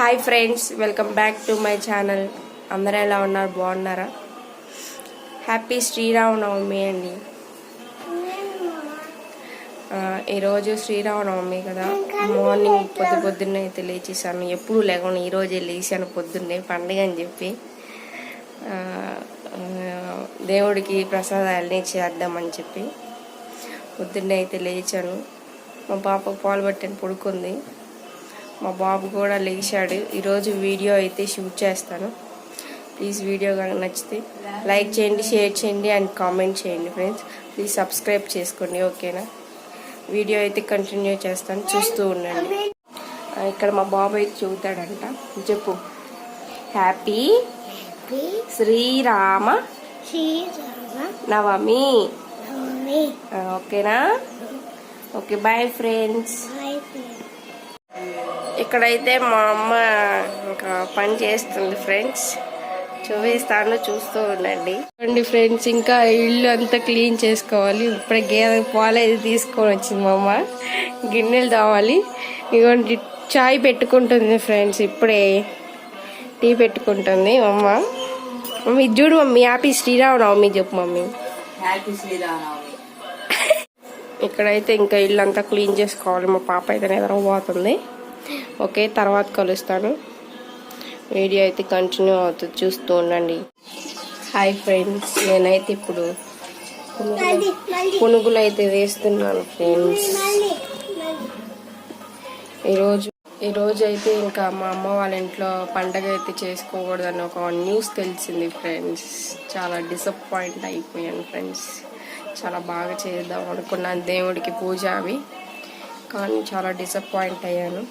Hi friends, welcome back to my channel. అందరూ ఎలా ఉన్నారు? బాగున్నారా? హ్యాపీ శ్రీరామనవమి అండి. ఈరోజు శ్రీరామనవమి కదా. మార్నింగ్ పొద్దున్నే అయితే లేచేసాను. ఎప్పుడు లేకుండా ఈరోజే లేచాను పొద్దున్నే, పండుగ అని చెప్పి దేవుడికి ప్రసాదాలని చేద్దామని చెప్పి పొద్దున్నే అయితే లేచాను. మా పాప పాలు పట్టని పడుకుంది. మా బాబు కూడా లేచాడు. ఈరోజు వీడియో అయితే షూట్ చేస్తాను. ప్లీజ్ వీడియో కనుక నచ్చితే లైక్ చేయండి, షేర్ చేయండి అండ్ కామెంట్ చేయండి ఫ్రెండ్స్. ప్లీజ్ సబ్స్క్రైబ్ చేసుకోండి, ఓకేనా? వీడియో అయితే కంటిన్యూ చేస్తాను, చూస్తూ ఉండండి. ఇక్కడ మా బాబు అయితే చూస్తాడంట. చెప్పు, హ్యాపీ శ్రీరామ నవమి. ఓకేనా? Okay, bye friends. ఇక్కడైతే మా అమ్మ ఇంకా పని చేస్తుంది ఫ్రెండ్స్, చూపిస్తాను, చూస్తూ ఉండండి. చూడండి ఫ్రెండ్స్, ఇంకా ఇల్లు అంతా క్లీన్ చేసుకోవాలి. ఇప్పుడే గేదె పాలు అయితే తీసుకొని వచ్చింది మా అమ్మ. గిన్నెలు తోవాలి. ఇదిగోండి చాయ్ పెట్టుకుంటుంది ఫ్రెండ్స్. ఇప్పుడే టీ పెట్టుకుంటుంది మా అమ్మ. మమ్మీ ఇది చూడు మమ్మీ, హ్యాపీ శ్రీరామనవమి చెప్పు మమ్మీ. హ్యాపీ శ్రీరామనవమి. ఇక్కడైతే ఇంకా ఇల్లు అంతా క్లీన్ చేసుకోవాలి. మా పాప అయితే నిద్రపోతుంది. ఓకే, తర్వాత కలుస్తాను. వీడియో అయితే కంటిన్యూ అవుతుంది, చూస్తూ ఉండండి. హాయ్ ఫ్రెండ్స్, నేనైతే ఇప్పుడు పునుగులు అయితే వేస్తున్నాను ఫ్రెండ్స్. ఈరోజు అయితే ఇంకా మా అమ్మ వాళ్ళ ఇంట్లో పండగ అయితే చేసుకోకూడదని ఒక న్యూస్ తెలిసింది ఫ్రెండ్స్. చాలా డిసప్పాయింట్ అయిపోయాను ఫ్రెండ్స్. చాలా బాగా చేద్దాం అనుకున్నాను దేవుడికి పూజ అవి, కానీ చాలా డిసప్పాయింట్ అయ్యాను.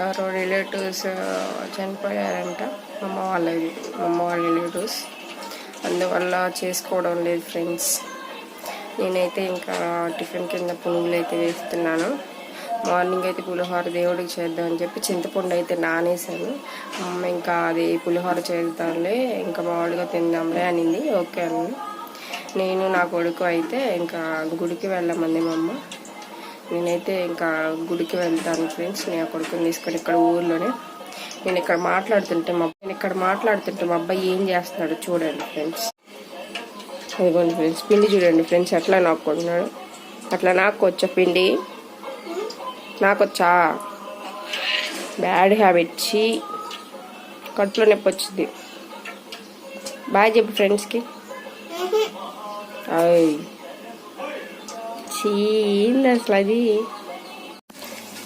ఎవరో రిలేటివ్స్ చనిపోయారంట, అమ్మ వాళ్ళ రిలేటివ్స్. అందువల్ల చేసుకోవడం లేదు ఫ్రెండ్స్. నేనైతే ఇంకా టిఫిన్ కింద పునుగులు అయితే వేస్తున్నాను. మార్నింగ్ అయితే పులిహోర దేవుడికి చేద్దామని చెప్పి చింతపండు అయితే నానేసాను. ఇంకా అది పులిహోర చేద్దాంలే, ఇంకా మామూలుగా తిందాంలే అనింది. ఓకే అని నేను నా కొడుకు అయితే ఇంకా గుడికి వెళ్ళమంది మా అమ్మ. నేనైతే ఇంకా గుడికి వెళ్తాను ఫ్రెండ్స్. నేను ఆ కొడుకుని తీసుకొని ఇక్కడ ఊర్లోనే నేను ఇక్కడ మాట్లాడుతుంటే మా అబ్బాయి ఏం చేస్తున్నాడు చూడండి ఫ్రెండ్స్. అదిగోండి ఫ్రెండ్స్, పిండి చూడండి ఫ్రెండ్స్ ఎట్లా నాకుంటున్నాడు. అట్లా నాకొచ్చా పిండి? నాకొచ్చా? Bad habit. కడుపులో నొప్పి వచ్చింది. బాయ్ చెప్పు ఫ్రెండ్స్కి. ఏంది అసలు అది.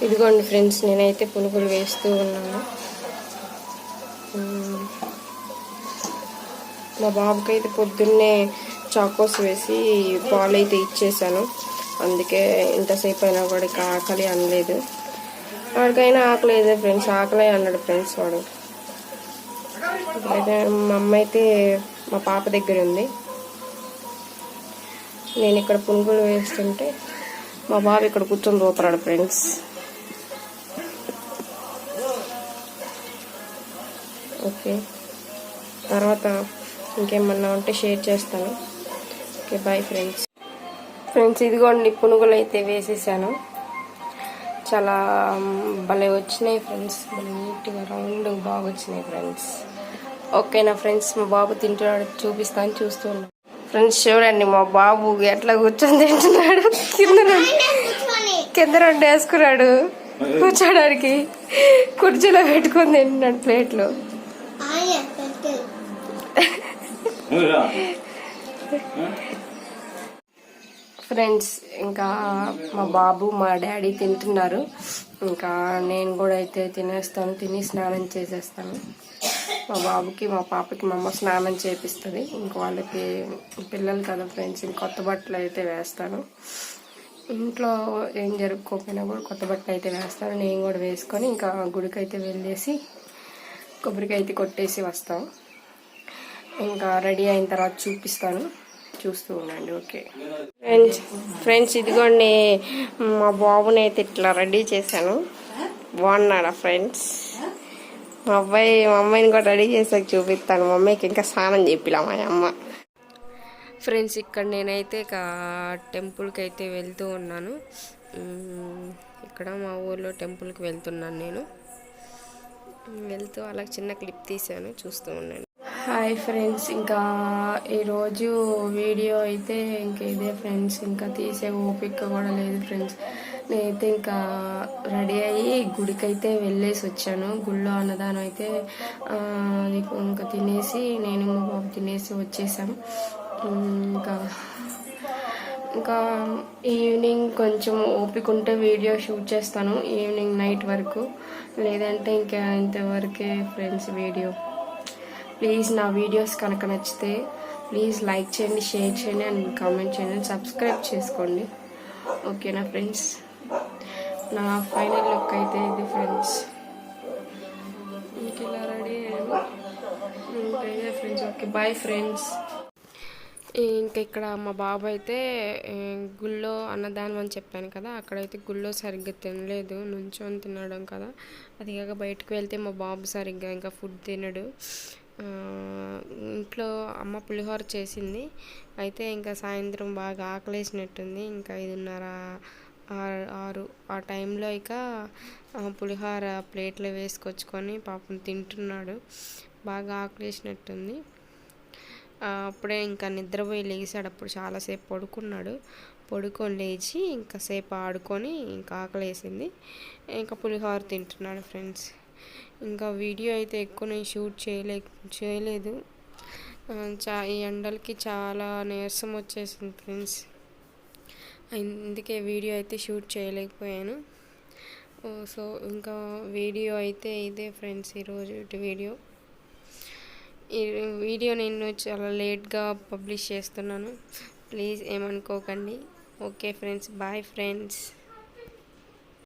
ఇదిగోండి ఫ్రెండ్స్, నేనైతే పునుగులు వేస్తూ ఉన్నాను. మా బాబుకి అయితే పొద్దున్నే చాకోస్ వేసి పాలు అయితే ఇచ్చేసాను. అందుకే ఇంతసేపు అయినా కూడా ఆకలి అనలేదు. వాడికైనా ఆకలేదే ఫ్రెండ్స్, ఆకలే అన్నాడు ఫ్రెండ్స్ వాడు. ఇప్పుడైతే మా అమ్మ అయితే మా పాప దగ్గర ఉంది. నేను ఇక్కడ పునుగులు వేస్తుంటే మా బాబు ఇక్కడ కూర్చొని చూస్తున్నాడు ఫ్రెండ్స్. ఓకే, తర్వాత ఇంకేమన్నా ఉంటే షేర్ చేస్తాను. Okay, bye friends. ఇదిగోండి పునుగులు అయితే వేసేసాను. చాలా భలే వచ్చినాయి ఫ్రెండ్స్, నీట్గా రౌండ్ బాగా వచ్చినాయి ఫ్రెండ్స్. ఓకేనా ఫ్రెండ్స్, మా బాబు తింటున్నాడు, చూపిస్తాను, చూస్తున్నాను ఫ్రెండ్స్. చూడండి మా బాబు ఎట్లా కూర్చొని తింటున్నాడు. కింద రెండు వేసుకున్నాడు కూర్చోడానికి. కుర్చీలో పెట్టుకొని తింటున్నాడు ప్లేట్లో. ఫ్రెండ్స్, ఇంకా మా బాబు మా డాడీ తింటున్నారు. ఇంకా నేను కూడా అయితే తినేస్తాను. తిని స్నానం చేసేస్తాను. మా బాబుకి మా పాపకి మా అమ్మ స్నానం చేపిస్తుంది. ఇంకా వాళ్ళకి పిల్లలు కదా ఫ్రెండ్స్, ఇంక కొత్త బట్టలు అయితే వేస్తాను. ఇంట్లో ఏం జరుపుకోకపోయినా కూడా కొత్త బట్టలు అయితే వేస్తాను. నేను కూడా వేసుకొని ఇంకా గుడికి అయితే వెళ్ళేసి కొబ్బరికాయ అయితే కొట్టేసి వస్తాం. ఇంకా రెడీ అయిన తర్వాత చూపిస్తాను, చూస్తూ ఉండండి. ఓకే ఫ్రెండ్స్, ఇదిగోండి మా బాబుని అయితే ఇట్లా రెడీ చేశాను. బాగున్నాడా ఫ్రెండ్స్? మా అమ్మాయిని కూడా రెడీ చేసాక చూపిస్తాను. మా అమ్మాయికి ఇంకా స్నానం చేపిలా మా అమ్మ. ఫ్రెండ్స్, ఇక్కడ నేనైతే ఇక టెంపుల్కి అయితే వెళ్తూ ఉన్నాను. ఇక్కడ మా ఊర్లో టెంపుల్కి వెళ్తున్నాను నేను. వెళ్తూ అలా చిన్న క్లిప్ తీసాను, చూస్తూ ఉండండి. హాయ్ ఫ్రెండ్స్, ఇంకా ఈరోజు వీడియో అయితే ఇంకా ఇదే ఫ్రెండ్స్. ఇంకా తీసే ఓపిక కూడా లేదు ఫ్రెండ్స్. నేనైతే ఇంకా రెడీ అయ్యి గుడికైతే వెళ్ళేసి వచ్చాను. గుళ్ళో అన్నదానం అయితే ఇంకా తినేసి నేను మా బాబు తినేసి వచ్చేసాం. ఇంకా ఈవినింగ్ కొంచెం ఓపిక ఉంటే వీడియో షూట్ చేస్తాను, ఈవినింగ్ నైట్ వరకు. లేదంటే ఇంకా ఇంతవరకే ఫ్రెండ్స్ వీడియో. ప్లీజ్ నా వీడియోస్ కనుక నచ్చితే ప్లీజ్ లైక్ చేయండి, షేర్ చేయండి అండ్ కామెంట్ చేయండి, సబ్స్క్రైబ్ చేసుకోండి. ఓకేనా ఫ్రెండ్స్? నా ఫైనల్ లుక్ అయితే ఇది ఫ్రెండ్స్. ఇంక ఇలా రెడీ అయ్యాను. ఇంకా ఇదే ఫ్రెండ్స్. Okay, bye friends. ఇంకా ఇక్కడ మా బాబు అయితే గుళ్ళో అన్నదానం అని చెప్పాను కదా, అక్కడైతే గుళ్ళో సరిగ్గా తినలేదు, నుంచొని తినడం కదా. అది కాక బయటకు వెళ్తే మా బాబు సరిగ్గా ఇంకా ఫుడ్ తినడు. ఇంట్లో అమ్మ పులిహోర చేసింది, అయితే ఇంకా సాయంత్రం బాగా ఆకలేసినట్టుంది. ఇంకా 5:30, 6 ఆ టైంలో ఇక పులిహోర ప్లేట్లో వేసుకొచ్చుకొని పాపం తింటున్నాడు. బాగా ఆకలేసినట్టుంది. అప్పుడే ఇంకా నిద్రపోయి లేచాడు. అప్పుడు చాలాసేపు పడుకొని లేచి ఇంకా సేపు ఆడుకొని ఇంకా ఆకలేసింది, ఇంకా పులిహోర తింటున్నాడు ఫ్రెండ్స్. ఇంకా వీడియో అయితే ఎక్కువ నేను షూట్ చేయలేదు. ఈ ఎండలకి చాలా నీరసం వచ్చేసింది ఫ్రెండ్స్, అందుకే వీడియో అయితే షూట్ చేయలేకపోయాను. సో ఇంకా వీడియో అయితే ఇదే ఫ్రెండ్స్, ఈరోజు ఈ వీడియో నేను చాలా లేట్గా పబ్లిష్ చేస్తున్నాను, ప్లీజ్ ఏమనుకోకండి. Okay friends, bye friends.